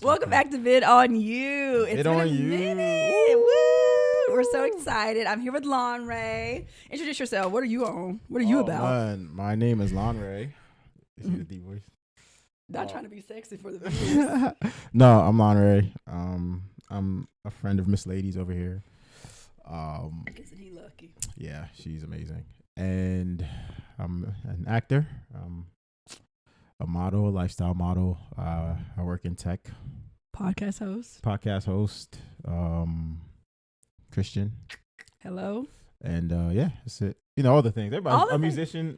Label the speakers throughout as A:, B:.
A: Welcome back to Vid on You. It's
B: Vid
A: been
B: on
A: a
B: You.
A: minute. Woo! We're so excited. I'm here with Lanre. Introduce yourself. What are you on? What are you about?
B: Man, my name is Lanre. You see the deep voice?
A: Not trying to be sexy for the viewers.
B: No, I'm Lanre. I'm a friend of Miss Ladies over here.
A: Isn't he lucky?
B: Yeah, she's amazing. And I'm an actor. A model, a lifestyle model. I work in tech.
A: Podcast host. Christian. Hello.
B: And yeah, that's it. You know, all the things. Everybody's a musician.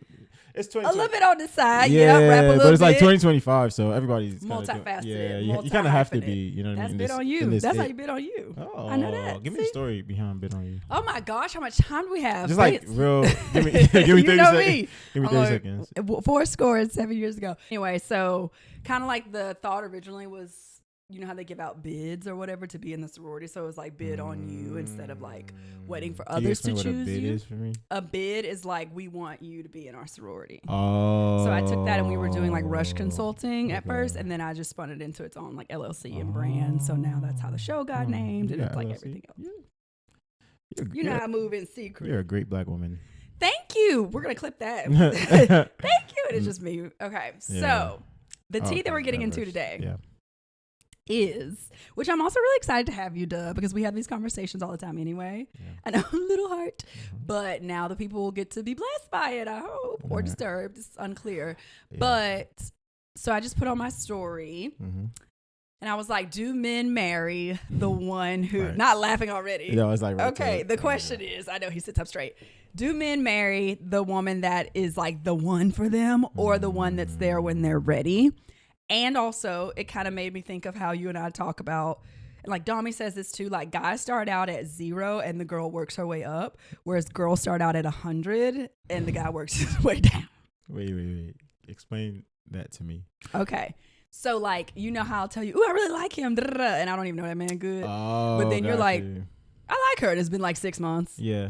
B: It's 2020.
A: A little bit on the side.
B: Yeah,
A: rap a little bit.
B: But it's like 2025, so everybody's
A: multifaceted.
B: You kind of have to be. You know what I mean?
A: That's Bid on You. That's how you bid on you.
B: Oh,
A: I know that.
B: Give me the story behind Bid on You.
A: Oh my gosh, how much time do we have?
B: Just like real. Give me 30
A: you know
B: seconds.
A: Me.
B: Give me 30 seconds.
A: 7 years ago. Anyway, so kind of like the thought originally was, you know how they give out bids or whatever to be in the sorority. So it was like bid on you instead of like waiting for others to choose
B: what a bid
A: you.
B: Is for me?
A: A bid is like, we want you to be in our sorority.
B: Oh.
A: So I took that and we were doing like rush consulting at first, and then I just spun it into its own like LLC and brand. So now that's how the show got named, and it's like LLC. Everything else. You know how I move in secret.
B: You're a great black woman.
A: Thank you. We're gonna clip that. Thank you. And it's just me. Okay.
B: Yeah.
A: So the tea that we're getting into today.
B: Yeah.
A: Is, which I'm also really excited to have you, Duh, because we have these conversations all the time anyway. Yeah. I know, little heart, but now the people will get to be blessed by it, I hope, or disturbed. It's unclear. Yeah. But so I just put on my story, and I was like, do men marry the one who, not laughing already.
B: You know, it's like,
A: okay, the question is, I know he sits up straight. Do men marry the woman that is like the one for them, or the one that's there when they're ready? And also, it kind of made me think of how you and I talk about, and like Dami says this too, like guys start out at 0 and the girl works her way up, whereas girls start out at 100 and the guy works his way down.
B: Wait. Explain that to me.
A: Okay. So like, you know how I'll tell you, ooh, I really like him, and I don't even know that man good.
B: Oh,
A: but then you're like, I like her, and it's been like 6 months.
B: Yeah.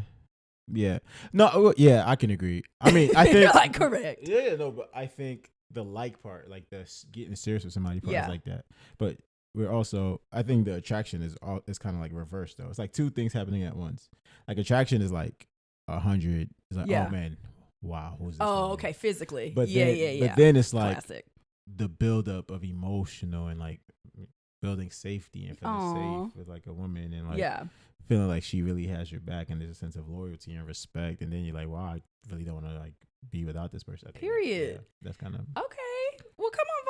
B: No, yeah, I can agree. I mean, I think.
A: You're like, correct.
B: Yeah, no, but I think the like part, like the getting serious with somebody part is like that. But we're also, I think the attraction is kind of like reversed though. It's like two things happening at once. Like attraction is like 100. It's like, oh man, wow, who's this?
A: Oh, okay, physically.
B: But
A: But
B: then it's like
A: classic.
B: The buildup of emotional and like building safety and feeling safe with like a woman and like feeling like she really has your back and there's a sense of loyalty and respect. And then you're like, wow, I really don't want to like be without this person.
A: Period.
B: That's kind of
A: okay. Well, come on,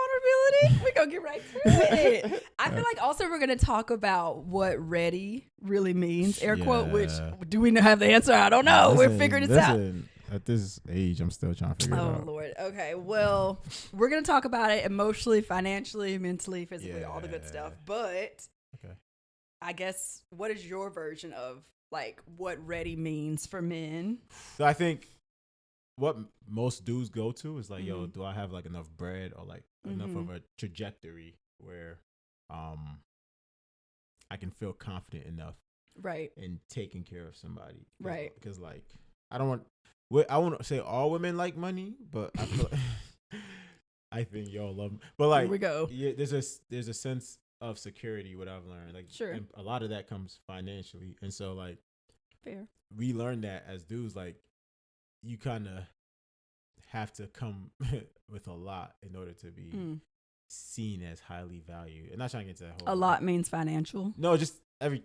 A: vulnerability. We're gonna get right to it. I feel like also we're gonna talk about what ready really means, air quote. Which do we have the answer? I don't know. We're figuring this out.
B: At this age, I'm still trying to figure it out.
A: Oh Lord. Okay. Well, we're gonna talk about it emotionally, financially, mentally, physically, all the good stuff. But I guess, what is your version of like what ready means for men?
B: So I think what most dudes go to is like, yo, do I have like enough bread or like enough of a trajectory where I can feel confident enough in taking care of somebody, because like I won't say all women like money, but I feel I think y'all love me. But like,
A: here we go.
B: Yeah, there's a sense of security, what I've learned, like and a lot of that comes financially, and so like we learned that as dudes, like you kind of have to come with a lot in order to be seen as highly valued. And not trying to get to that whole.
A: A lot means financial.
B: No, just every,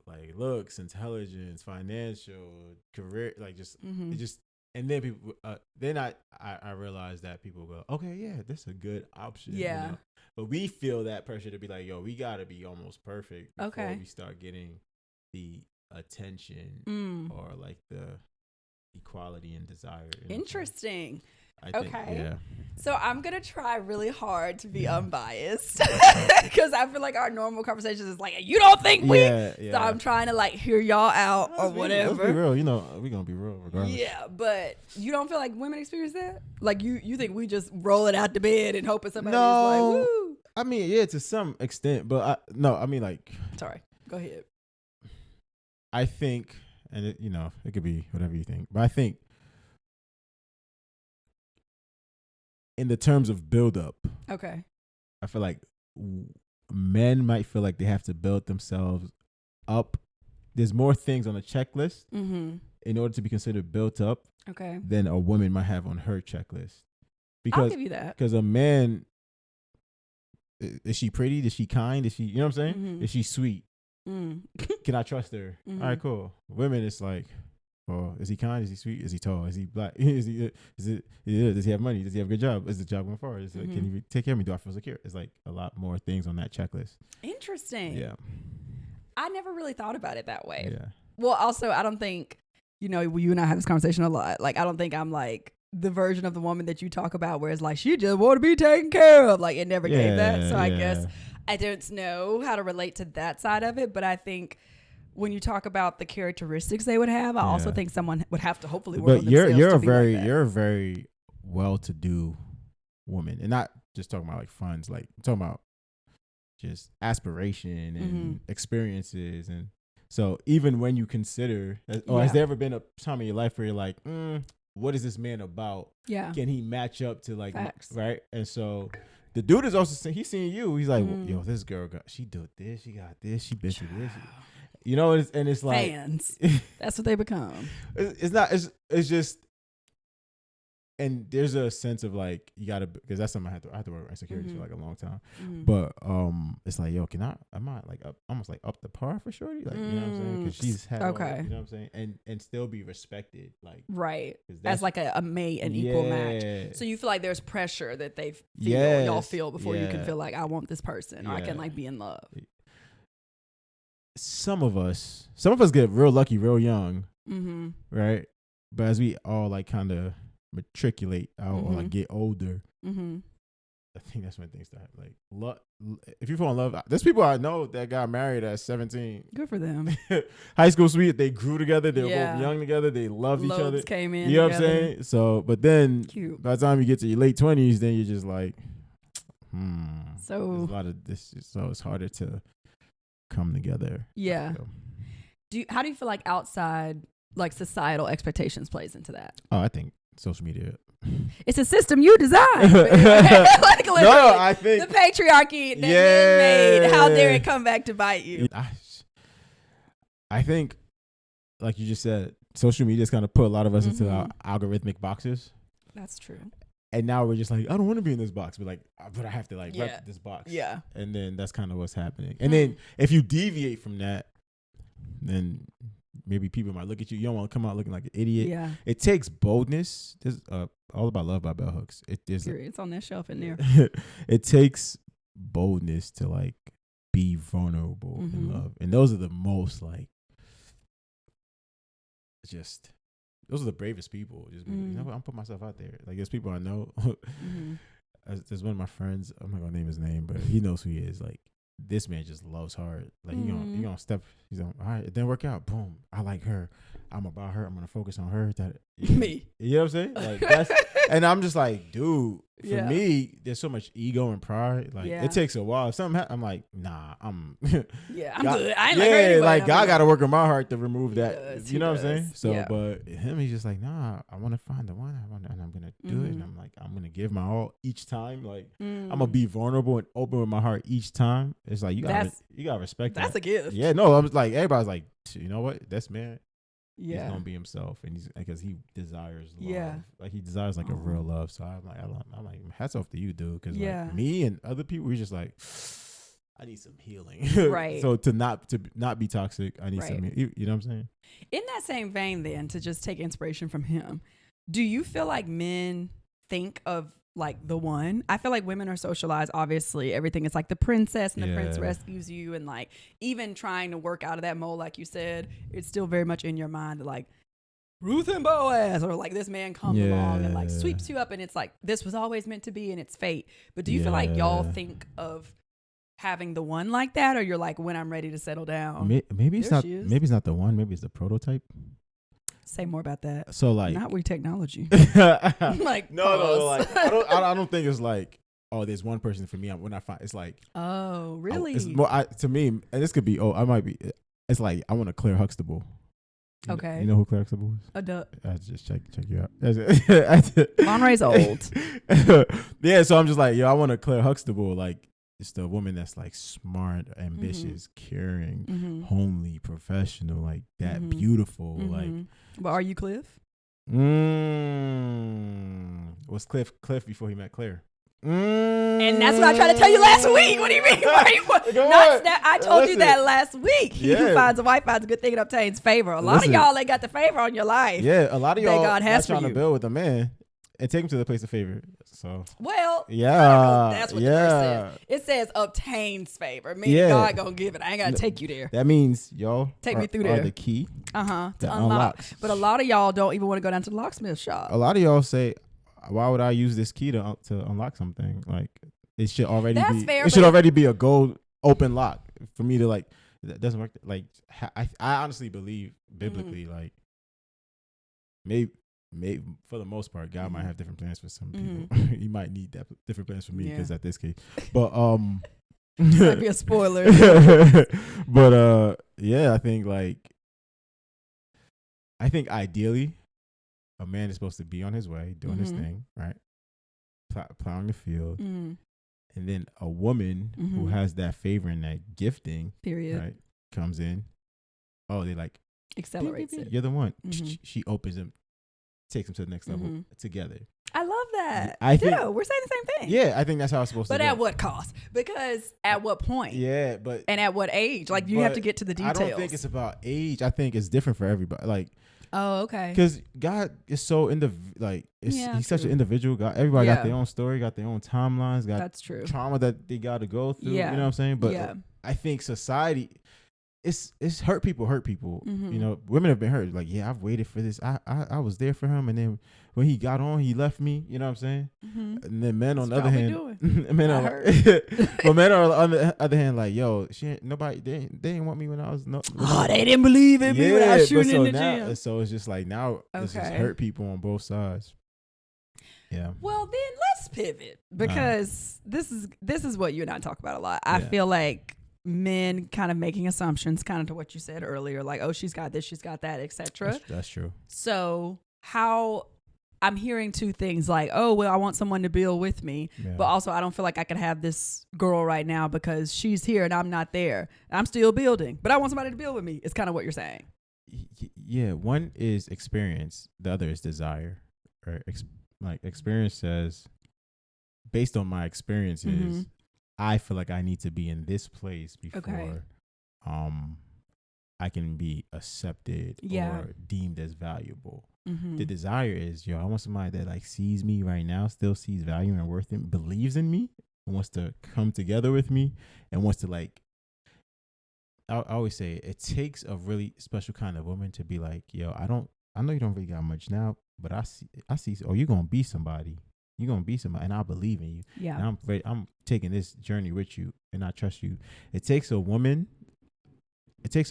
B: like looks, intelligence, financial, career, like just it just. And then people, then I realized that people go, okay, yeah, this is a good option.
A: Yeah.
B: You know? But we feel that pressure to be like, yo, we got to be almost perfect before we start getting the attention or like the equality and desire.
A: Interesting.
B: I think, yeah.
A: So I'm going to try really hard to be unbiased because I feel like our normal conversations is like, you don't think we? So I'm trying to like hear y'all out or whatever.
B: Let's be real. You know, we're going to be real regardless.
A: Yeah, but you don't feel like women experience that? Like you think we just roll it out the bed and hoping somebody's like, woo?
B: I mean, yeah, to some extent, but I mean like.
A: Sorry, go ahead.
B: I think, and it could be whatever you think, but I think in the terms of build up, I feel like men might feel like they have to build themselves up. There's more things on the checklist in order to be considered built up than a woman might have on her checklist. Because,
A: I'll give you that.
B: Because a man, is she pretty? Is she kind? Is she, you know what I'm saying? Is she sweet? Can I trust her? All right, cool. Women, it's like, oh, is he kind? Is he sweet? Is he tall? Is he black? Does he have money? Does he have a good job? Is the job going far? Can you take care of me? Do I feel secure? It's like a lot more things on that checklist.
A: Interesting.
B: Yeah.
A: I never really thought about it that way.
B: Yeah.
A: Well, also, I don't think, you and I have this conversation a lot. Like, I don't think I'm like the version of the woman that you talk about where it's like, she just want to be taken care of. Like, it never gave that. So I guess I don't know how to relate to that side of it. But I think when you talk about the characteristics they would have, I also think someone would have to hopefully work on themselves. But
B: you're a very well-to-do woman. And not just talking about like funds, like I'm talking about just aspiration and experiences. And so even when you consider, has there ever been a time in your life where you're like, what is this man about? Yeah. Can he match up to like, right? And so the dude is also, he's seeing you. He's like, yo, this girl she did this. She got this. She been through this. It's like.
A: Fans. That's what they become.
B: It's just, and there's a sense of like, you gotta, because that's something I had to work on insecurities for like a long time. But it's like, yo, am I like almost like up the par for shorty? Like, you know what I'm saying? Because she's had, you know what I'm saying? And still be respected. Like, right. As like a mate, an equal match. So you feel like there's pressure that they feel, y'all feel before you can feel like, I want this person or I can like be in love. Some of us get real lucky, real young. Right. But as we all like kind of matriculate out or like get older, I think that's when things start. Like, if you fall in love, there's people I know that got married at 17. Good for them. High school sweet. They grew together. They were both young together. They loved each other. Came in. You know together. What I'm saying? So, but then by the time you get to your late 20s, then you're just like, So there's a lot of this. So it's harder to come together. Yeah. So. How do you feel like outside, like societal expectations plays into that? Oh, I think social media. It's a system you designed. Like, no, I think the patriarchy that men made. How dare it come back to bite you? I think, like you just said, social media's kind of put a lot of us into our algorithmic boxes. That's true. And now we're just like, I don't want to be in this box, but I have to like rep this box. Yeah. And then that's kind of what's happening. And then if you deviate from that, then maybe people might look at you. You don't want to come out looking like an idiot. Yeah. It takes boldness. There's All About Love by Bell Hooks. It's on that shelf in there. It takes boldness to like be vulnerable in love. And those are the most like, those are the bravest people. Just you know what, I'm putting myself out there. Like, there's people I know. There's one of my friends, I'm not gonna name his name, but he knows who he is. Like, this man just loves hard. Like, he gonna step. He's on. All right, it didn't work out. Boom. I like her. I'm about her. I'm gonna focus on her. Me. You know what I'm saying? Like, that's. And I'm just like, dude. For me, there's so much ego and pride. Like, it takes a while. If something I'm like, nah. I'm good. I ain't like her anyway. Like, God got to work on my heart to remove that. You know what I'm saying? So, but him, he's just like, nah. I want to find the one. And I'm gonna do it. And I'm like, I'm gonna give my all each time. Like, I'm gonna be vulnerable and open with my heart each time. It's like you gotta respect that. That's a gift. Yeah. No, I'm just like, everybody's like, you know what? That's man. Yeah. He's gonna be himself, and he's because he desires love. Yeah. Like, he desires like a real love. So I'm like, hats off to you, dude. Because like me and other people, we're just like, I need some healing. Right. So to not be toxic, I need some. You know what I'm saying? In that same vein, then, to just take inspiration from him, do you feel like men think of like the one? I feel like women are socialized. Obviously, everything is like the princess and the prince rescues you, and like even trying to work out of that mold, like you said, it's still very much in your mind that like Ruth and Boaz, or like this man comes along and like sweeps you up, and it's like this was always meant to be, and it's fate. But do you feel like y'all think of having the one like that, or you're like, when I'm ready to settle down? Maybe it's not. Maybe it's not the one. Maybe it's the prototype. Say more about that. So like, not with technology. Like, no, like I don't think it's like, oh, there's one person for me. When I find, it's like, oh, really? It's more to me, and this could be. Oh, I might be. It's like, I want a Claire Huxtable. Okay. You know who Claire Huxtable is? A duck. I just check you out. Lanre's old. Yeah, so I'm just like, yo, I want a Claire Huxtable. Like, it's the woman that's like smart, ambitious, caring, homely, professional, like that, beautiful. Like,
A: but are you Cliff?
B: Was Cliff before he met Claire?
A: And that's what I tried to tell you last week. What do you mean? I told you that last week. He who finds a wife finds a good thing and obtains favor. A lot of y'all ain't got the favor on your life.
B: Yeah, a lot of y'all God has not trying to build with a man and take him to the place of favor. So that's what the verse says. It says obtains favor, meaning God gonna give it. I ain't gotta take you there. That means y'all take me through there. The key
A: to unlock. But a lot of y'all don't even want to go down to the locksmith shop.
B: A lot of y'all say, why would I use this key to unlock something? Like, it should already already be a gold open lock for me to, like, that doesn't work. Like, I honestly believe biblically, like, maybe for the most part, God might have different plans for some people. He might need different plans for me because at this case, but
A: might be a spoiler.
B: But I think ideally, a man is supposed to be on his way doing his thing, right? Plowing the field, and then a woman who has that favor and that gifting, right, comes in. Oh, they like
A: accelerates it.
B: You're the one. She opens him. Takes them to the next level together.
A: I love that.
B: I think
A: we're saying the same thing.
B: Yeah, I think that's how it's supposed to be.
A: But at what cost? Because at what point?
B: Yeah,
A: and at what age? Like, you have to get to the details.
B: I don't think it's about age. I think it's different for everybody. Like,
A: oh, okay.
B: Because God is so he's such an individual. God, everybody got their own story, got their own timelines, got
A: that's true.
B: Trauma that they got to go through. You know what I'm saying? But I think society. It's hurt people. You know, women have been hurt. Like, I've waited for this. I was there for him, and then when he got on, he left me. You know what I'm saying? And then men on the other hand, men on the other hand, like, yo, nobody they didn't want me when I was
A: they didn't believe in me when I was shooting in the gym.
B: So it's just like now it's just hurt people on both sides. Yeah.
A: Well, then let's pivot because this is what you and I talk about a lot. I feel like men kind of making assumptions, kind of to what you said earlier, like, oh, she's got this, she's got that, etc.
B: That's true.
A: So how I'm hearing two things, like, oh, well, I want someone to build with me, but also I don't feel like I could have this girl right now because she's here and I'm not there. I'm still building, but I want somebody to build with me. It's kind of what you're saying.
B: Yeah, one is experience, the other is desire. Right? Like, experience says, based on my experiences, I feel like I need to be in this place before I can be accepted or deemed as valuable. The desire is, I want somebody that, like, sees me right now, still sees value and worth in, believes in me, and wants to come together with me, and wants to, like, I always say it takes a really special kind of woman to be like, I know you don't really got much now, but I see, you're going to be somebody. You're going to be somebody, and I believe in you.
A: Yeah.
B: And I'm taking this journey with you, and I trust you. It takes a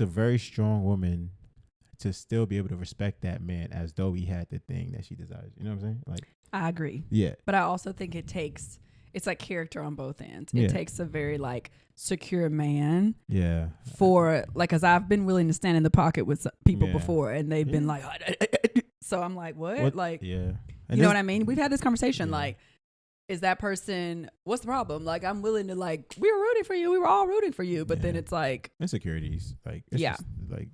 B: very strong woman to still be able to respect that man as though he had the thing that she desires. You know what I'm saying? Like,
A: I agree.
B: Yeah.
A: But I also think it's like character on both ends. It takes a very, like, secure man.
B: Yeah.
A: For, like, because I've been willing to stand in the pocket with people before, and they've been like, so I'm like, what? Like,
B: yeah.
A: And you know what I mean? We've had this conversation, like, is that person, what's the problem? Like, I'm willing to, like, we were rooting for you. We were all rooting for you. But then it's like.
B: Insecurities. Like, it's just, like,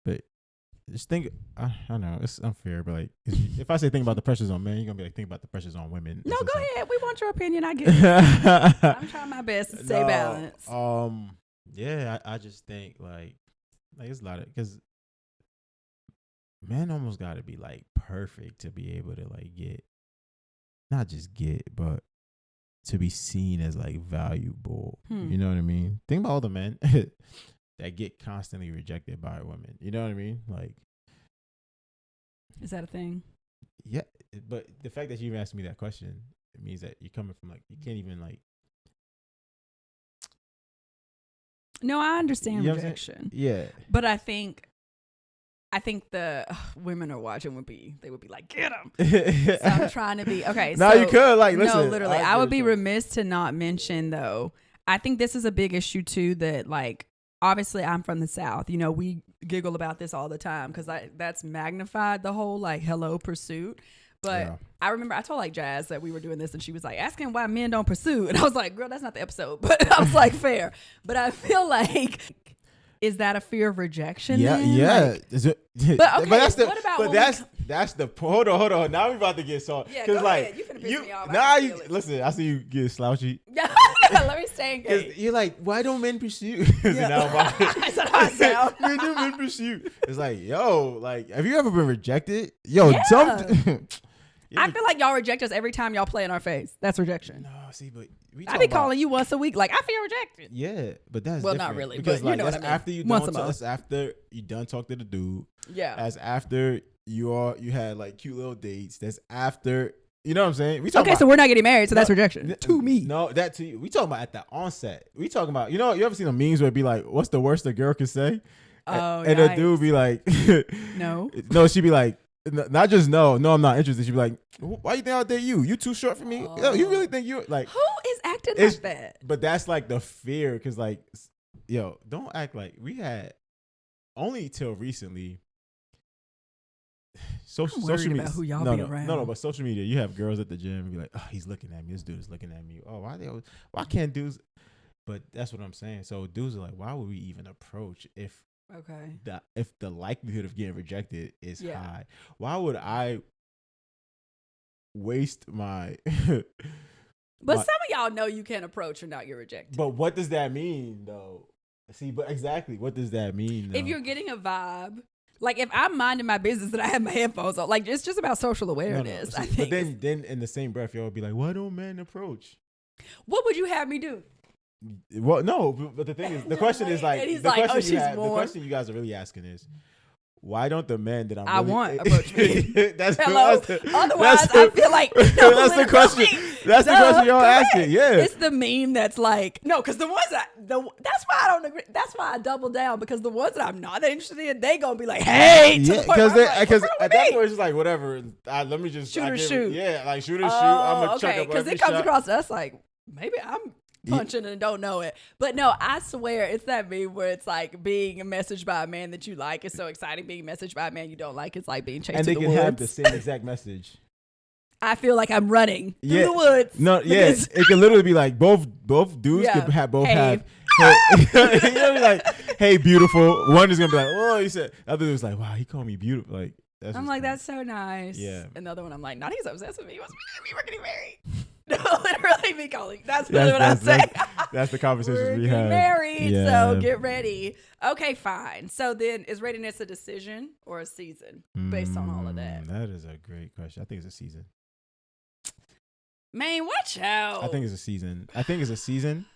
B: but just think, I don't know, it's unfair, but, like, if I say think about the pressures on men, you're going to be like, think about the pressures on women.
A: No, go ahead. We want your opinion. I get it. I'm trying my best to stay balanced.
B: Yeah, I just think, like it's a lot of, because men almost got to be, like, perfect to be able to, like, not just get, but to be seen as, like, valuable. You know what I mean? Think about all the men that get constantly rejected by women. You know what I mean? Like,
A: is that a thing?
B: Yeah, but the fact that you even asked me that question, it means that you're coming from, like, you can't even, like.
A: No, I understand rejection.
B: Yeah,
A: but I think the women are watching they would be like, get him. So I'm trying to be okay.
B: No, you could, like, listen.
A: No, literally, I would be remiss to not mention, though. I think this is a big issue too. That, like, obviously I'm from the South. You know, we giggle about this all the time because that's magnified the whole, like, hello pursuit. But I remember I told like Jazz that we were doing this and she was like asking why men don't pursue. And I was like, girl, that's not the episode. But I was like, fair. But I feel like, is that a fear of rejection?
B: Yeah,
A: then?
B: yeah.
A: But okay, what about
B: that's the hold on. Now we about to get salty.
A: Yeah, go ahead. You finna piss me off.
B: Listen. I see you get slouchy.
A: Let me stay engaged.
B: You're like, why don't men pursue?
A: Yeah. That's how I sound.
B: Why do men pursue? It's like, yo, like, have you ever been rejected? Yo,
A: I feel like y'all reject us every time y'all play in our face. That's rejection.
B: No, see, but
A: I be calling you once a week. Like, I feel rejected.
B: Yeah, but that's
A: well,
B: different.
A: not really.
B: Because
A: but
B: like,
A: you know what I mean.
B: that's after you done talk to the dude.
A: Yeah.
B: That's after you had like cute little dates. That's after. You know what I'm saying?
A: So we're not getting married, so that's rejection to me.
B: No, that to you. We talking about at the onset. We talking about, you ever seen the memes where it be like, what's the worst a girl can say?
A: Oh,
B: and a dude be like,
A: no.
B: No, she'd be like, not just no, I'm not interested. She'd be like, why you think I'll date you? You too short for me? Yo, you really think you like?
A: Who is acting like that?
B: But that's like the fear, because like, yo, don't act like we had only till recently. Social media.
A: About who y'all be around.
B: No, but social media, you have girls at the gym and be like, oh, he's looking at me. This dude is looking at me. Oh, why can't dudes? But that's what I'm saying. So dudes are like, why would we even approach if the likelihood of getting rejected is high? Why would I waste my?
A: But some of y'all know you can't approach and not get rejected.
B: But what does that mean, though? See, but exactly, what does that mean, though?
A: If you're getting a vibe. Like, if I'm minding my business and I have my headphones on, like, it's just about social awareness, I think.
B: But then in the same breath, y'all be like, why don't men approach?
A: What would you have me do?
B: Well, no, but the thing is, the question is like, the question you guys are really asking is, why don't the men that I
A: want approach me?
B: That's
A: Hello. Otherwise, I feel like
B: that's the question. That's the question y'all asking. Yeah,
A: it's the meme that's like because the ones that's why I don't agree. That's why I double down, because the ones that I'm not interested in, they gonna be like, hey,
B: because at that point it's just like whatever. Let me just
A: shoot or shoot.
B: Yeah, like shoot or shoot. I'm gonna chuck up
A: because it comes across to us like maybe I'm punching and don't know it. But no, I swear it's that meme where it's like being messaged by a man that you like is so exciting. Being messaged by a man you don't like is like being chased
B: and
A: to the woods.
B: And they can have the same exact message.
A: I feel like I'm running through the woods.
B: No, it can literally be like both dudes could have have. Hey, you know, like, hey, beautiful. One is gonna be like, oh, he said. The other was like, wow, he called me beautiful. Like,
A: I'm like, that's so nice.
B: Yeah.
A: And the other one, I'm like, not he's obsessed with me. He wants me to be getting married. No, literally me calling. That's really what I'm saying.
B: That's the conversations we have.
A: Married, so get ready. Okay, fine. So then, is readiness a decision or a season based on all of that?
B: That is a great question. I think it's a season.
A: Man, watch out.
B: I think it's a season.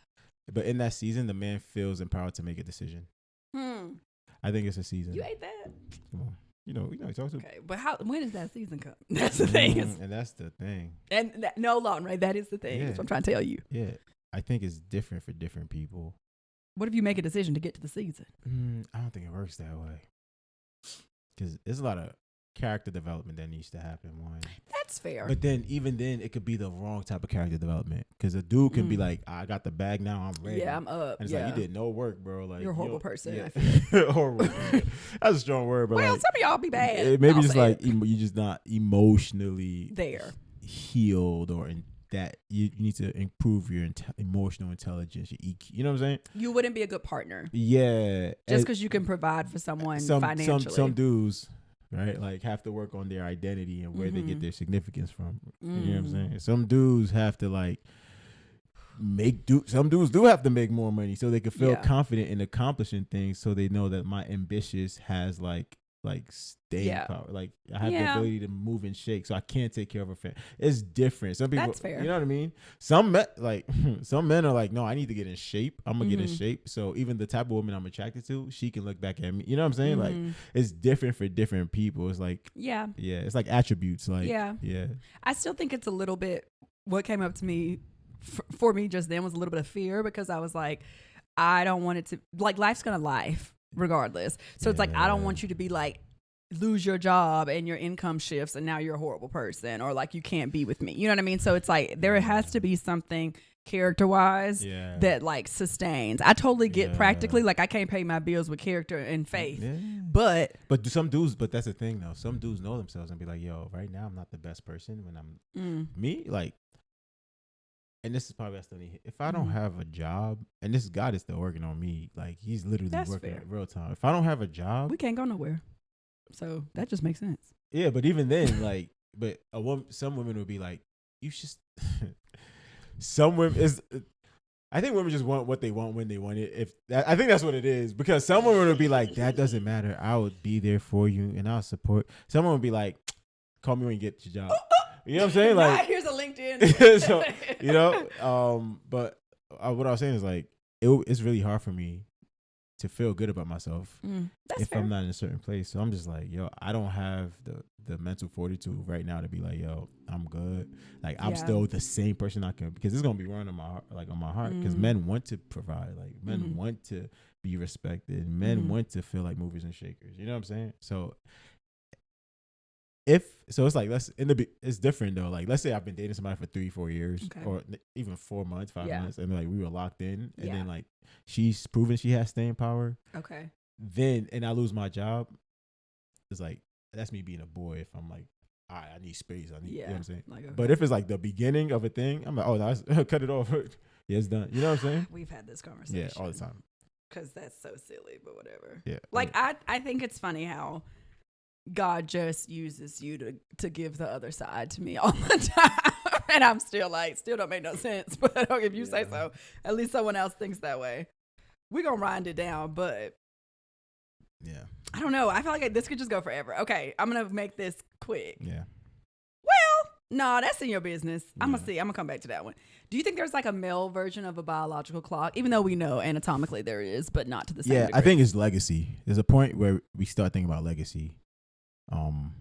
B: But in that season, the man feels empowered to make a decision. I think it's a season.
A: You ate that?
B: Come on. You know, talk to.
A: Okay, but when does that season come? That's the thing.
B: And that's the thing.
A: And no, Lanre, that is the thing. Yeah. That's what I'm trying to tell you.
B: Yeah, I think it's different for different people.
A: What if you make a decision to get to the season?
B: I don't think it works that way. Because there's a lot of character development that needs to happen.
A: That's fair.
B: But then, even then, it could be the wrong type of character development. Because a dude can be like, I got the bag now, I'm ready.
A: Yeah, I'm up.
B: And it's like, you did no work, bro. Like,
A: you're a horrible person.
B: Yeah.
A: I feel.
B: Horrible. That's a strong word, but
A: some of y'all be bad.
B: Maybe just like you're just not emotionally
A: there,
B: healed, or in that you need to improve your emotional intelligence, your EQ. You know what I'm saying?
A: You wouldn't be a good partner.
B: Yeah.
A: Just because you can provide for someone financially.
B: Some dudes, right, like have to work on their identity and where they get their significance from. You know what I'm saying? Some dudes have to like some dudes do have to make more money so they can feel confident in accomplishing things, so they know that my ambitious has like staying power. Like I have the ability to move and shake, so I can't take care of a family. It's different. Some people,
A: that's fair.
B: You know what I mean? Some men are like, no, I need to get in shape. I'm gonna get in shape. So even the type of woman I'm attracted to, she can look back at me. You know what I'm saying? Like it's different for different people. It's like it's like attributes. Like
A: I still think it's a little bit. What came up to me for me just then was a little bit of fear, because I was like, I don't want it to, like, life's gonna life regardless. So it's like, I don't want you to be like lose your job and your income shifts and now you're a horrible person, or like you can't be with me. You know what I mean? So it's like there has to be something character wise that like sustains. I totally get practically, like I can't pay my bills with character and faith. But
B: do some dudes, but that's the thing though. Some dudes know themselves and be like, yo, right now I'm not the best person when I'm me, like, and this is probably that's the thing. If I don't have a job, and this God is still working on me, like he's literally working at real time. If I don't have a job,
A: we can't go nowhere. So that just makes sense.
B: Yeah, but even then, like, but some women would be like, you should. Some women I think women just want what they want when they want it. I think that's what it is, because some women would be like, that doesn't matter. I would be there for you and I'll support. Someone would be like, call me when you get your job. You know what I'm saying? Like,
A: here's a LinkedIn.
B: So, you know, but what I was saying is like, it's really hard for me to feel good about myself if fair. I'm not in a certain place. So I'm just like, yo, I don't have the mental fortitude right now to be like, yo, I'm good. Like I'm still the same person I can, because it's gonna be running on my heart. Because men want to provide, like men want to be respected. Men want to feel like movers and shakers. You know what I'm saying? So it's like it's different though. Like let's say I've been dating somebody for 3-4 years, or even 4 months, 5 months, and like we were locked in, and then like she's proven she has staying power.
A: Okay.
B: Then and I lose my job. It's like that's me being a boy. If I'm like, all right, I need space. You know what I'm saying? Like, okay. But if it's like the beginning of a thing, I'm like, oh, that's cut it off. Yeah, it's done. You know what I'm saying?
A: We've had this conversation.
B: Yeah, all the time.
A: Because that's so silly, but whatever.
B: Yeah.
A: Like I think it's funny how God just uses you to give the other side to me all the time. And I'm still don't make no sense. But if you say so, at least someone else thinks that way. We're going to wind it down, but
B: yeah.
A: I don't know. I feel like this could just go forever. Okay, I'm going to make this quick.
B: Yeah.
A: Well, no, that's in your business. I'm going to see. I'm going to come back to that one. Do you think there's like a male version of a biological clock? Even though we know anatomically there is, but not to the same degree.
B: I think it's legacy. There's a point where we start thinking about legacy. And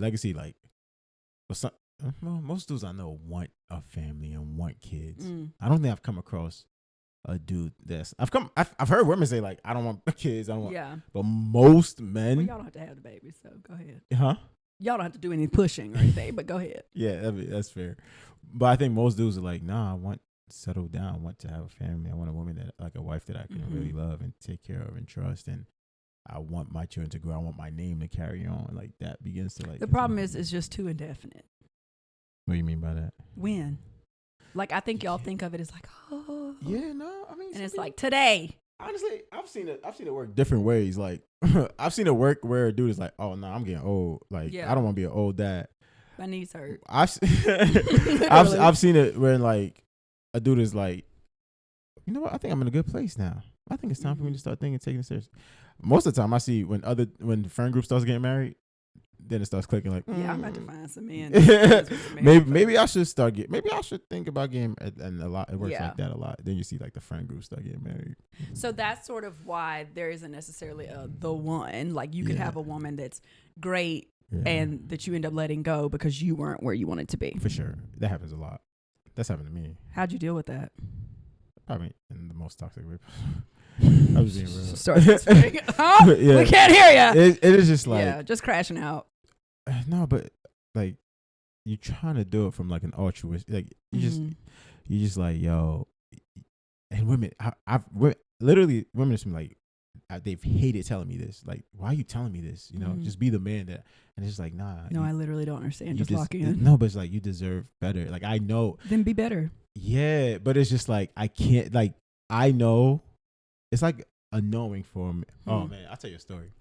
B: legacy, like, most dudes I know want a family and want kids. I don't think I've come across a dude I've heard women say like, I don't want kids, but most men,
A: y'all don't have to have the baby, so go ahead. Y'all don't have to do any pushing or anything, but go ahead.
B: Yeah, that's fair. But I think most dudes are like, nah, I want to settle down, I want to have a family, I want a woman that, like a wife that I can really love and take care of and trust, and I want my children to grow. I want my name to carry on. Like that begins to like.
A: The problem is it's just too indefinite.
B: What do you mean by that?
A: When? Like I think y'all think of it as like, oh.
B: Yeah, no, I mean,
A: and it's like today.
B: Honestly, I've seen it work different ways. Like I've seen it work where a dude is like, oh no, I'm getting old. Like I don't want to be an old dad.
A: My knees hurt.
B: I've seen it where like a dude is like, you know what? I think I'm in a good place now. I think it's time for me to start taking it serious. Most of the time, I see when the friend group starts getting married, then it starts clicking. Like,
A: I'm about to find some men.
B: maybe I should maybe I should think about getting. And a lot, it works like that a lot. Then you see like the friend group start getting married.
A: So that's sort of why there isn't necessarily the one. Like you could have a woman that's great and that you end up letting go because you weren't where you wanted to be.
B: For sure, that happens a lot. That's happened to me.
A: How'd you deal with that?
B: Probably in the most toxic way. I was being real.
A: Huh? We can't hear you.
B: It is just like
A: just crashing out.
B: No, but like you're trying to do it from like an altruist. Like you just like, yo, and women. Literally women just like they've hated telling me this. Like, why are you telling me this? You know, just be the man that. And it's just like, nah.
A: No, I literally don't understand. Just locking in.
B: No, but it's like you deserve better. Like I know.
A: Then be better.
B: Yeah, but it's just like I can't. Like I know. It's like a knowing for me. Oh man, I'll tell you a story.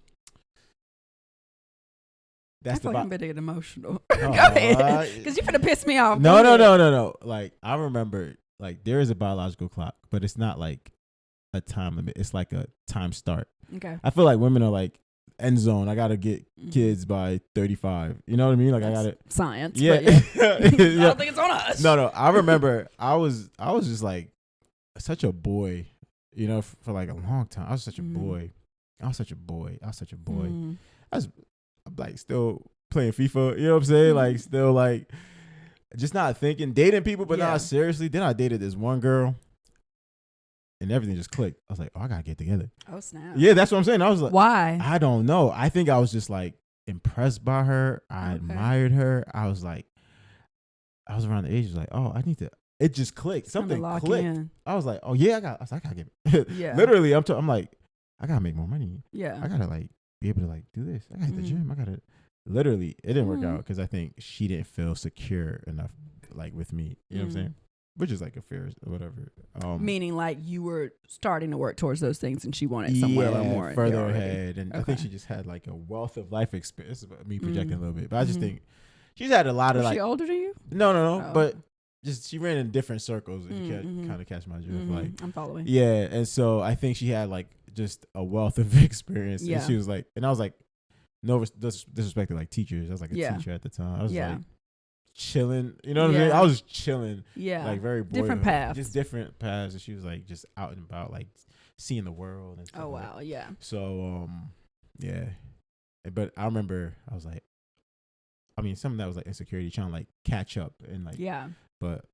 A: That's I am getting emotional. Go ahead, because you're gonna piss me off.
B: No. Like I remember, like there is a biological clock, but it's not like a time limit. It's like a time start.
A: Okay.
B: I feel like women are like end zone. I gotta get kids by 35. You know what I mean? Like
A: that's
B: I got it.
A: Science.
B: Yeah.
A: I don't think it's on us.
B: No. I remember I was just like such a boy. You know, for like a long time, I was such a boy. I was like still playing FIFA. You know what I'm saying? Like still like just not thinking, dating people, but not seriously. Then I dated this one girl. and everything just clicked. I was like, oh, I gotta get together.
A: Oh snap!
B: Yeah, that's what I'm saying. I was like,
A: why?
B: I don't know. I think I was just like impressed by her. I admired her. I was like, I was around the age, like, oh, I need to. It just clicked. Something clicked.
A: In.
B: I was like, oh yeah, I gotta get. Yeah. Literally, I'm like, I gotta make more money.
A: Yeah.
B: I gotta like be able to like do this. I gotta hit the gym. I gotta. Literally, it didn't work out because I think she didn't feel secure enough, like with me. You know what I'm saying? Which is like a fair, whatever.
A: Meaning, like you were starting to work towards those things, and she wanted somewhere a little more
B: further ahead. And I think she just had like a wealth of life experience. This is me projecting a little bit, but I just think she's had a lot of like.
A: She older than you?
B: No, oh. But just she ran in different circles. If you can kind of catch my drift, like
A: I'm following.
B: Yeah, and so I think she had like just a wealth of experience. Yeah. And she was like, and I was like. No disrespect to like teachers. I was like a teacher at the time. I was like chilling. You know what I mean? I was chilling. Yeah. Like very bored.
A: Different paths.
B: Just different paths. And she was like just out and about, like seeing the world and stuff.
A: Oh wow, yeah.
B: So yeah. But I remember I was like, I mean, something that was like insecurity, trying to like catch up and like but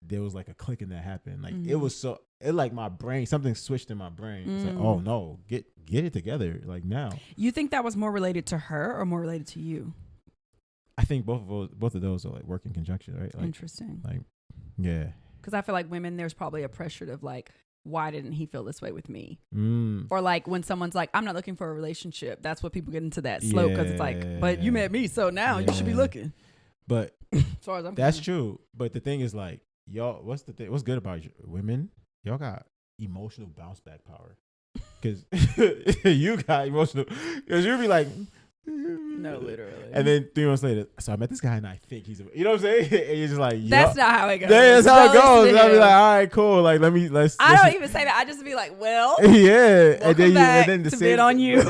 B: there was like a clicking that happened. Like it was so like my brain, something switched in my brain. It's like, oh no, get it together like now.
A: You think that was more related to her or more related to you?
B: I think both of those are like work in conjunction, right? Like,
A: interesting.
B: Like, yeah.
A: Because I feel like women, there's probably a pressure of like, why didn't he feel this way with me? Or like when someone's like, I'm not looking for a relationship. That's what people get into that slope because it's like, but you met me, so now you should be looking.
B: But
A: as far as I'm
B: that's true. But the thing is like, y'all, what's the thing? What's good about women? Y'all got emotional bounce back power. Because you got emotional. Because you'll be like,
A: no, literally.
B: And then 3 months later, so I met this guy and I think he's, you know what I'm saying? And you're just like,
A: that's not how it goes.
B: That's how it goes. And I'll be like, all right, cool. Like, let's.
A: I don't even say that. I just be like, well,
B: yeah.
A: And then the same on you.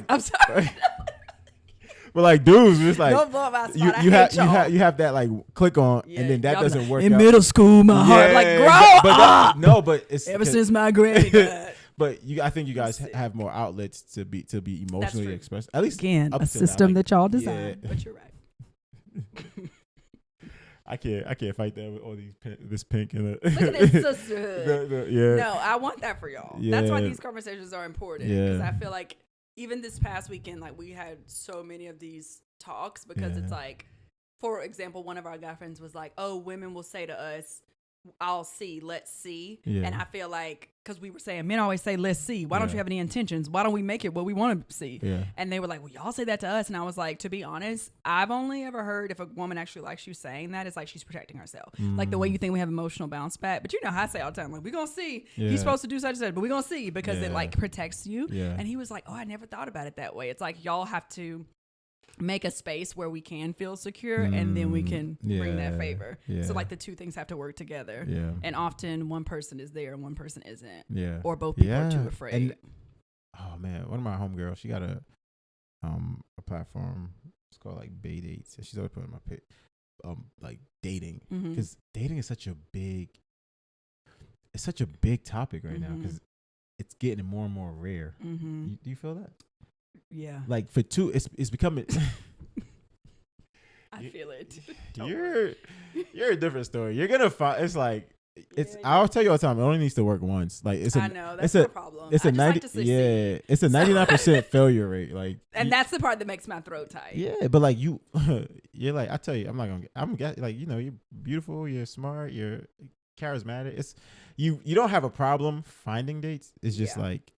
A: I'm sorry.
B: But like dudes, just like
A: don't blow up my spot.
B: You have that like click on, and then that doesn't work.
A: In middle school, my heart like grow up.
B: But it's
A: ever since my granny died.
B: But I think you guys have more outlets to be emotionally expressed. At least
A: again, a system that y'all designed. Yeah. But you're right.
B: I can't fight that with all these this pink and
A: look at this sisterhood. No, I want that for y'all. Yeah. That's why these conversations are important because I feel like. Even this past weekend, like we had so many of these talks because it's like, for example, one of our guy friends was like, oh, women will say to us, I'll see, let's see. Yeah. And I feel like, because we were saying, men always say, let's see. Why don't you have any intentions? Why don't we make it what we want to see? Yeah. And they were like, well, y'all say that to us. And I was like, to be honest, I've only ever heard if a woman actually likes you saying that, it's like she's protecting herself. Like the way you think we have emotional bounce back. But you know how I say all the time, like, we're going to see. He's supposed to do such and such, but we're going to see because it like protects you. Yeah. And he was like, oh, I never thought about it that way. It's like y'all have to make a space where we can feel secure and then we can bring that favor. So like the two things have to work together. And often one person is there and one person isn't. Or both people are too afraid. And,
B: oh man, one of my homegirls, she got a platform. It's called like Bay Dates. And she's always putting my pic like dating. Because dating is such a big topic right now because it's getting more and more rare. Do you feel that?
A: Yeah.
B: Like for two, it's becoming.
A: I feel it.
B: You're a different story. You're gonna find it's like it's. I'll tell you all the time. It only needs to work once. Like it's. I know that's the problem. It's a 90. Yeah, it's a 99% failure rate. Like,
A: and that's the part that makes my throat tight.
B: Yeah, but like you're like I tell you, I'm not gonna. I'm like you're beautiful. You're smart. You're charismatic. It's you don't have a problem finding dates. It's just like.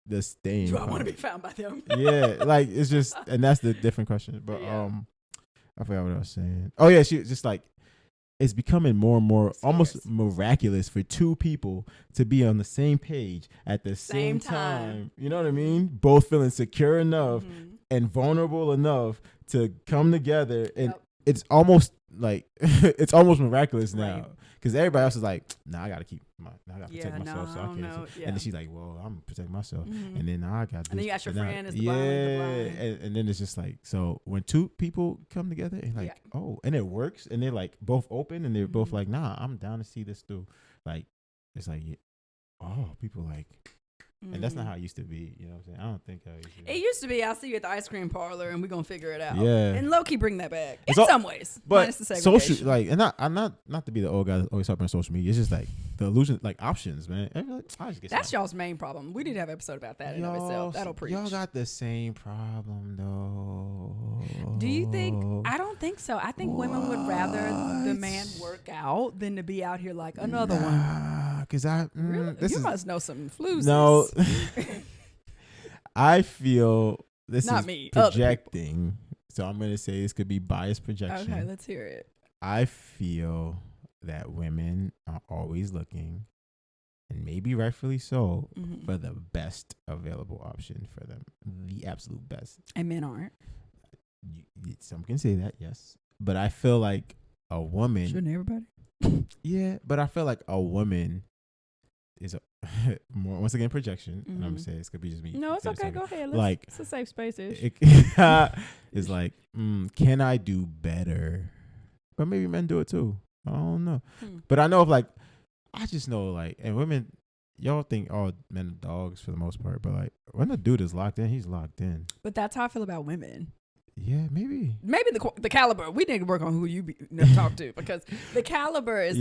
B: The stain.
A: Do I want to be found by them?
B: Yeah, like it's just, and that's the different question. But I forgot what I was saying. Oh yeah, she was just like, it's becoming more and more almost miraculous for two people to be on the same page at the same time. You know what I mean? Both feeling secure enough and vulnerable enough to come together, and it's almost like it's almost miraculous now. Because everybody else is like, nah, I gotta protect myself, so I can't. And then she's like, well, I'm protecting myself, and then I got.
A: And then you got your friend is the blind.
B: And then it's just like, so when two people come together and like, and it works, and they're like both open, and they're both like, nah, I'm down to see this through. Like, it's like, people like, And that's not how it used to be. You know what I'm saying? I don't think how it used to be.
A: It used to be, I'll see you at the ice cream parlor and we're going to figure it out.
B: Yeah.
A: And low-key bring that back. In some ways.
B: But social, like, and I'm not to be the old guy that's always talking on social media. It's just like the illusion, like options, man.
A: That's y'all's main problem. We need to have an episode about that in of itself. That'll preach.
B: Y'all got the same problem, though.
A: Do you think? I don't think so. I think women would rather the man work out than to be out here like another one.
B: Because
A: really? You must know some flus.
B: No. I feel this
A: not
B: is
A: me,
B: projecting. So I'm going to say this could be biased projection.
A: Okay, let's hear it.
B: I feel that women are always looking, and maybe rightfully so, for the best available option for them. The absolute best.
A: And men aren't.
B: Some can say that, yes. But I feel like a woman.
A: Shouldn't everybody?
B: Yeah, but I feel like a woman is a more, once again, projection. And I'm going to say this could be just me.
A: No, it's okay. Go ahead. It's a safe space-ish.
B: It's like, can I do better? But maybe men do it too. I don't know. But I know I just know and women, y'all think all men are dogs for the most part. But when the dude is locked in, he's locked in.
A: But that's how I feel about women.
B: Yeah, maybe.
A: Maybe the caliber. We need to work on who you talk to because the caliber is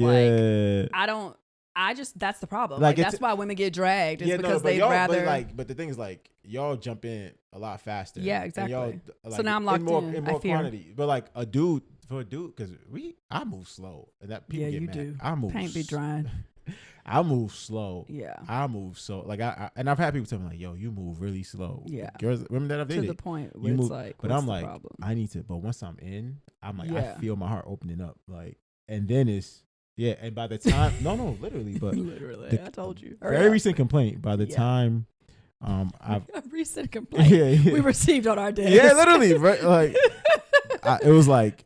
A: that's the problem. That's why women get dragged. It's because they'd rather.
B: But the thing is, y'all jump in a lot faster.
A: Yeah, exactly. So now I'm locked in
B: more quantity. But for a dude, because I move slow, and that people get mad.
A: Do.
B: I move.
A: Paint be drying.
B: I move slow.
A: Yeah.
B: I move so and I've had people tell me yo, you move really slow.
A: Yeah.
B: Girls, women that I've dated.
A: To the point where
B: it's
A: but I'm like,
B: problem? I need to. But once I'm in, I'm like, I feel my heart opening up. And then it's. Yeah, and by the time literally, but
A: literally, I told you.
B: Very recent complaint. By the time,
A: a recent complaint we received on our day.
B: Yeah, literally, right? It was like,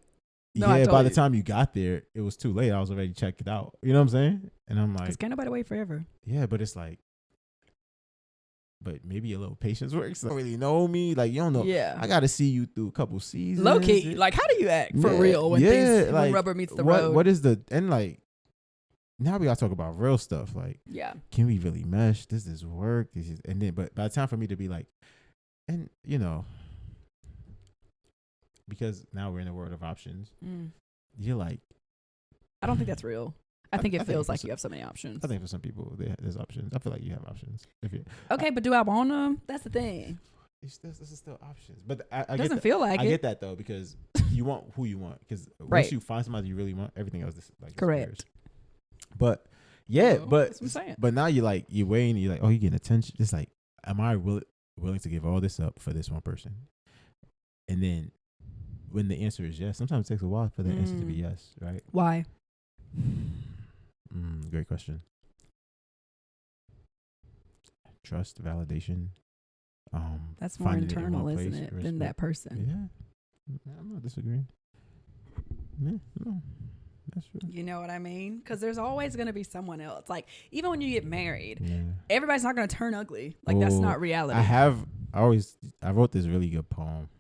B: by the time you got there, it was too late. I was already checked it out. You know what I'm saying? And I'm like,
A: because can't nobody wait forever.
B: Yeah, but it's like, but maybe a little patience works. You don't really know me, you don't know.
A: Yeah,
B: I got to see you through a couple seasons.
A: Low key, how do you act for real when when rubber meets the road?
B: What is the now we gotta talk about real stuff. Can we really mesh? Does this work? But by the time for me to be and because now we're in a world of options, you're I
A: don't think that's real. I think it feels like you have so many options.
B: I think for some people there's options. I feel like you have options.
A: But do I want them? That's the thing.
B: This is still options, but
A: doesn't feel like it.
B: I get that though because you want who you want. Because once you find somebody you really want, everything else is
A: correct.
B: But but now you're waiting. You're like, oh, you're getting attention. It's like, am I willing to give all this up for this one person? And then when the answer is yes, sometimes it takes a while for the answer to be yes, right?
A: Why?
B: Great question. Trust, validation.
A: That's more internal, isn't it, than that person?
B: Yeah, I'm not disagreeing. Yeah, no, that's true.
A: You know what I mean? Because there's always going to be someone else. Even when you get married, everybody's not going to turn ugly. That's not reality.
B: I wrote this really good poem.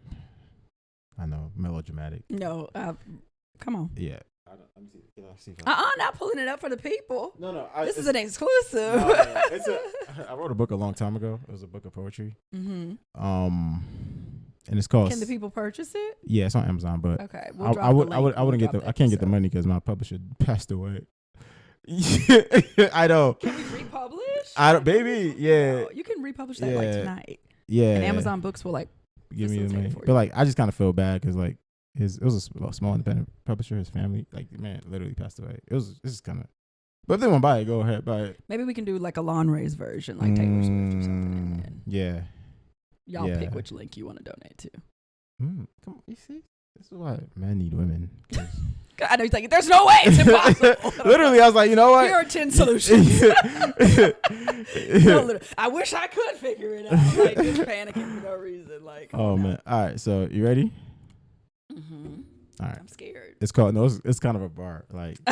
B: I know, melodramatic.
A: No, come on.
B: Yeah. Let me see. Can I see?
A: Not pulling it up for the people.
B: No.
A: This is an exclusive.
B: I wrote a book a long time ago. It was a book of poetry. Mm-hmm. And it's called.
A: Can the people purchase it?
B: Yeah, it's on Amazon. But
A: okay,
B: I wouldn't get I can't get the money because my publisher passed away. I know.
A: Can we republish?
B: Baby. Yeah.
A: No, you can republish that tonight.
B: Yeah.
A: And Amazon Books will
B: give me the money. But I just kind of feel bad because it was a small independent publisher. His family, man, literally passed away. This is kind of. But if they want to buy it, go ahead, buy it.
A: Maybe we can do a Lanre's version, Taylor Swift or something.
B: Yeah.
A: Y'all pick which link you want to donate to.
B: Come on, you see, this is why men need women.
A: I know you're thinking, there's no way it's impossible.
B: Literally, I was like, you know what?
A: Here are 10 solutions. No, I wish I could figure it out. Just panicking for no reason.
B: Oh man! All right, so you ready?
A: Mm-hmm.
B: All right.
A: I'm scared.
B: It's called it's kind of a bar.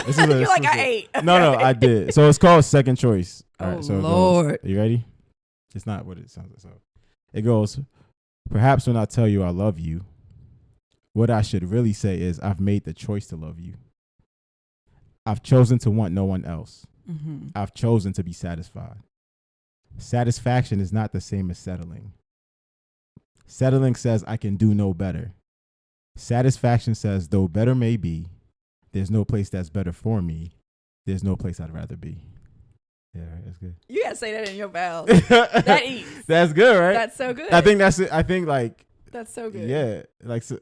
B: This is
A: You're I ate.
B: No, I did. So it's called Second Choice. All right, so
A: Lord.
B: It goes, you ready? It's not what it sounds like. So it goes, perhaps when I tell you I love you, what I should really say is I've made the choice to love you. I've chosen to want no one else. Mm-hmm. I've chosen to be satisfied. Satisfaction is not the same as settling. Settling says I can do no better. Satisfaction says, though better may be, there's no place that's better for me. There's no place I'd rather be. Yeah, that's good.
A: You gotta say that in your vows. That eats.
B: That's good, right?
A: That's so good.
B: I think that's it. I think like
A: that's so good.
B: Yeah, like so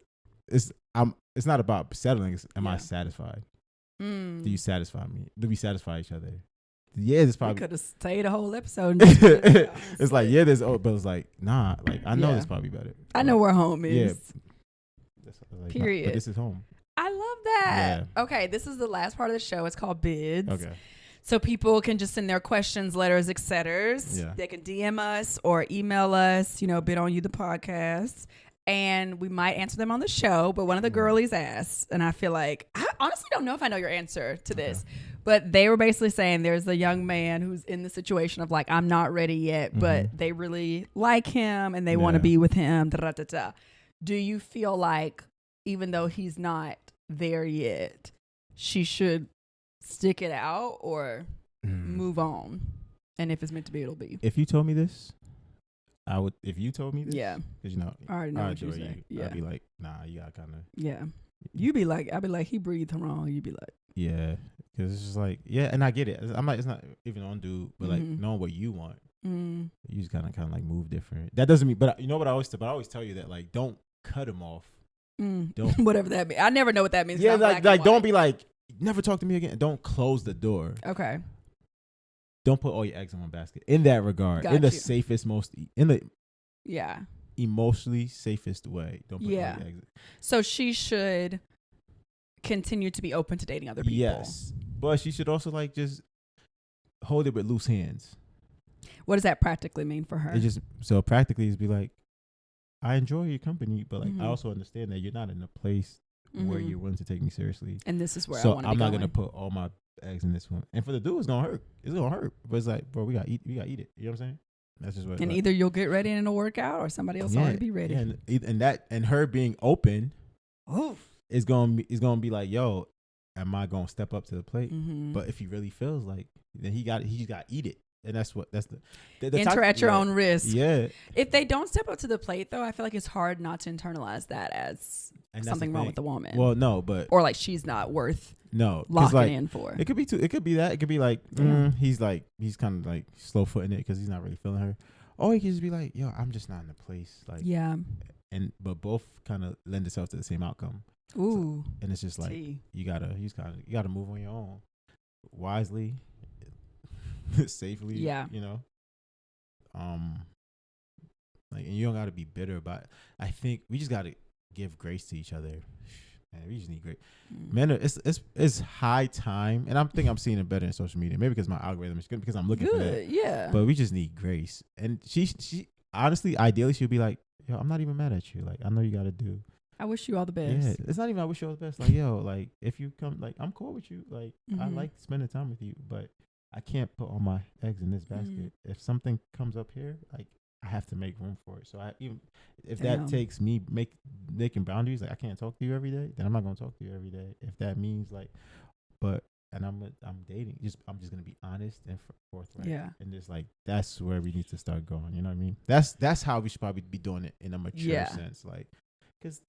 B: it's not about settling. It's, am I satisfied? Do you satisfy me? Do we satisfy each other? Yeah, it's probably
A: could have stayed a whole episode.
B: It's like but it's like nah. Like I know it's probably better.
A: I know where home is.
B: Yeah. Like,
A: period.
B: But this is home.
A: I love that. Yeah. Okay, this is the last part of the show. It's called bids.
B: Okay.
A: So people can just send their questions, letters, etc.
B: Yeah.
A: They can DM us or email us, bid on you the podcast. And we might answer them on the show. But one of the girlies asked, and I feel like, I honestly don't know if I know your answer to this. But they were basically saying there's a young man who's in the situation of like, I'm not ready yet, but they really like him and they want to be with him. Da-da-da-da. Do you feel like even though he's not there yet, she should stick it out or move on? And if it's meant to be, it'll be.
B: If you told me this, I would. If you told me this, because
A: I already know what you're saying.
B: I'd be like, nah, you gotta kind of.
A: Yeah, I'd be like, he breathed wrong. You'd be like,
B: yeah, because it's just like, yeah, and I get it. I'm like, it's not even on dude, but like knowing what you want, you just kind of like move different. That doesn't mean, but you know what I always tell you that like don't cut him off. Don't
A: whatever that means. I never know what that means.
B: Yeah, like don't be like, never talk to me again. Don't close the door.
A: Okay.
B: Don't put all your eggs in one basket. In that regard, in the safest, emotionally safest way. Don't put all your eggs.
A: So she should continue to be open to dating other people.
B: Yes, but she should also like just hold it with loose hands.
A: What does that practically mean for her?
B: It just practically is be like, I enjoy your company, but like I also understand that you're not in a place where you're willing to take me seriously.
A: And this is where
B: I
A: want to be
B: I'm not
A: going.
B: gonna put all my eggs in this one. And for the dude, it's gonna hurt. It's gonna hurt. But it's like, bro, we gotta eat it. You know what I'm saying? That's just what.
A: And either you'll get ready and it'll work out, or somebody else already be ready.
B: Yeah, and her being open, is gonna be like, yo, am I gonna step up to the plate? But if he really feels like, then he just gotta eat it. And that's the
A: enter at your own risk.
B: Yeah.
A: If they don't step up to the plate, though, I feel like it's hard not to internalize that as something wrong with the woman.
B: Well, no, but
A: or like she's not worth
B: locking
A: in for.
B: It could be it could be that. It could be like he's kind of like slow footing it because he's not really feeling her. Or he could just be like, yo, I'm just not in the place. Like but both kind of lend itself to the same outcome.
A: Ooh.
B: So, and it's just like you gotta move on your own, wisely. Safely, like, and you don't got to be bitter about it. I think we just got to give grace to each other. Man, we just need grace. Men, it's high time, and I'm seeing it better in social media. Maybe because my algorithm is good because I'm looking for that.
A: Yeah,
B: but we just need grace. And she honestly, ideally, she'll be like, yo, I'm not even mad at you. Like, I know you got to do.
A: I wish you all the best.
B: Yeah, it's not even I wish you all the best. Like, yo, like if you come, like I'm cool with you. Like I like spending time with you, but I can't put all my eggs in this basket. If something comes up here, like I have to make room for it. So if that takes me making boundaries, like I can't talk to you every day, then I'm not gonna talk to you every day. If that means like, and I'm dating, I'm just gonna be honest and forthright.
A: Yeah.
B: And just like that's where we need to start going. You know what I mean? That's how we should probably be doing it in a mature sense, like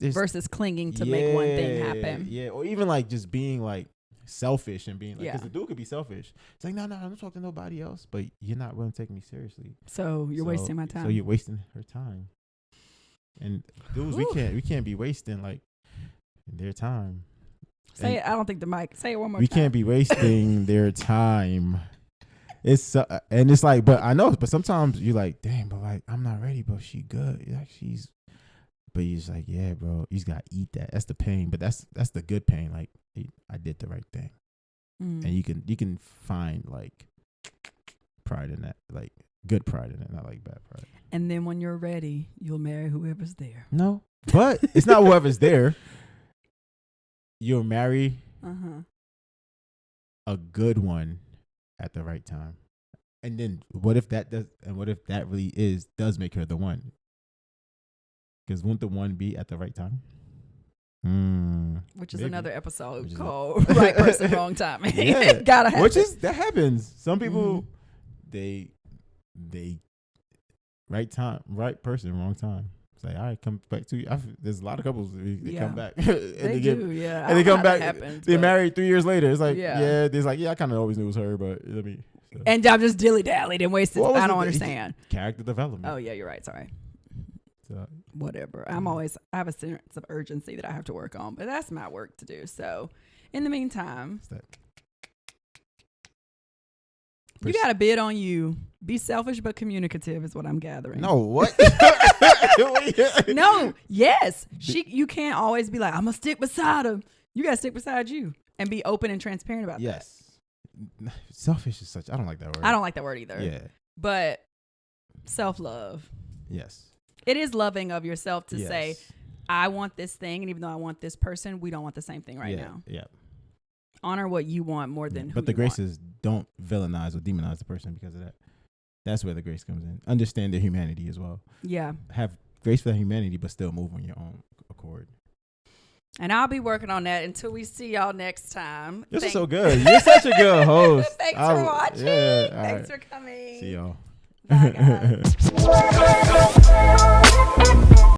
A: versus clinging to make one thing happen.
B: Yeah, or even like just being like selfish and being like, because the dude could be selfish. It's like, no, I don't talk to nobody else, but you're not willing to take me seriously.
A: So you're wasting my time.
B: So you're wasting her time. And dudes, we can't be wasting like their time.
A: Say it. I don't think the mic. Say it one more time.
B: We can't be wasting their time. It's and it's like, but I know, but sometimes you're like, damn, but like I'm not ready, but she good. Like but you're just like, yeah, bro, you just gotta eat that. That's the pain, but that's the good pain. Like, I did the right thing, and you can find like pride in that, like good pride in it, not like bad pride.
A: And then when you're ready, you'll marry whoever's there.
B: No, but it's not whoever's there. You'll marry a good one at the right time, and then what if that does? And what if that really does make her the one? Because won't the one be at the right time?
A: Which is another episode called Right Person, Wrong Timing.
B: Yeah.
A: Gotta happen.
B: That happens. Some people, they they right person, wrong time. It's like, all right, come back to you. There's a lot of couples they come back. And
A: they do, yeah.
B: And they come back. They're married 3 years later. It's like, I kind of always knew it was her, but let me. So.
A: And I'm just dilly-dallied and wasted. I don't understand.
B: Character development.
A: Oh, yeah, you're right. Sorry.
B: So,
A: whatever. I have a sense of urgency that I have to work on, but that's my work to do. So in the meantime, you got a bid on you. Be selfish but communicative is what I'm gathering.
B: No, what?
A: No, yes. You can't always be like, I'm going to stick beside him. You got to stick beside you and be open and transparent about that.
B: Yes. Selfish is such, I don't like that word.
A: I don't like that word either.
B: Yeah.
A: But self-love.
B: Yes.
A: It is loving of yourself to say, I want this thing, and even though I want this person, we don't want the same thing now.
B: Yeah.
A: Honor what you want more than who
B: But the
A: you
B: grace
A: want.
B: is don't villainize or demonize the person because of that. That's where the grace comes in. Understand their humanity as well.
A: Yeah.
B: Have grace for their humanity, but still move on your own accord.
A: And I'll be working on that until we see y'all next time.
B: This is so good. You're such a good host.
A: Thanks for watching.
B: Yeah,
A: Thanks for coming.
B: See y'all.
A: Bye, guys.